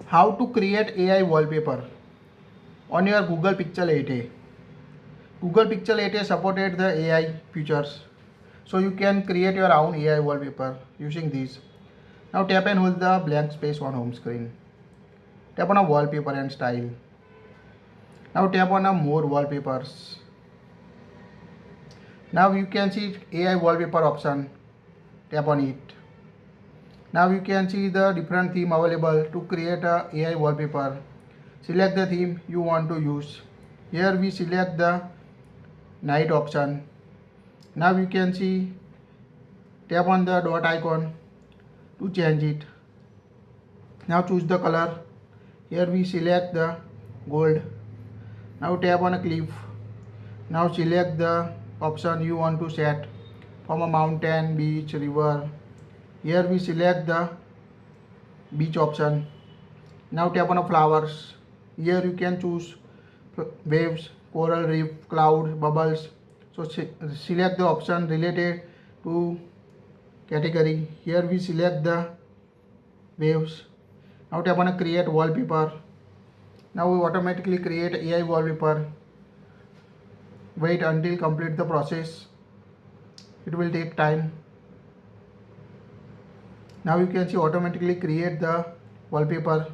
How to create AI wallpaper on your Google Pixel 8a. Google Pixel 8a supported the AI features, so you can create your own AI wallpaper using these. Now tap and hold the blank space on home screen. Tap on a wallpaper and style. Now tap on a more wallpapers. Now you can see AI wallpaper option. Tap on it. Now you can see the different theme available to create a AI wallpaper. Select the theme you want to use. Here we select the night option. Now you can see, tap on the dot icon to change it. Now choose the color. Here we select the gold. Now tap on a cliff. Now select the option you want to set from a mountain, beach, river. Here we select the beach option. Now tap on a flowers. Here you can choose waves, coral reef, clouds, bubbles. So select the option related to category. Here we select the waves. Now tap on a create wallpaper. Now we automatically create AI wallpaper. Wait until complete the process. It will take time. Now you can see automatically create the wallpaper.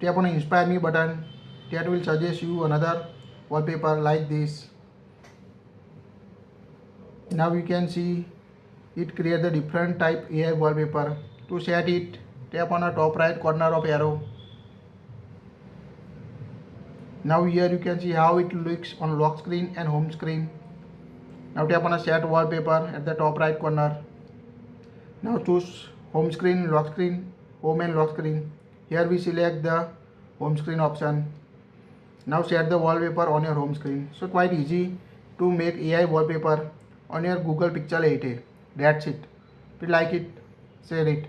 Tap on inspire me button. That will suggest you another wallpaper like this. Now you can see it create the different type AI wallpaper. To set it, tap on the top right corner of arrow. Now here you can see how it looks on lock screen and home screen. Now tap on a set wallpaper at the top right corner. Now choose home screen, lock screen, home and lock screen. Here we select the home screen option. Now set the wallpaper on your home screen. So quite easy to make AI wallpaper on your Google Pixel 8a. That's it. If you like it, share it.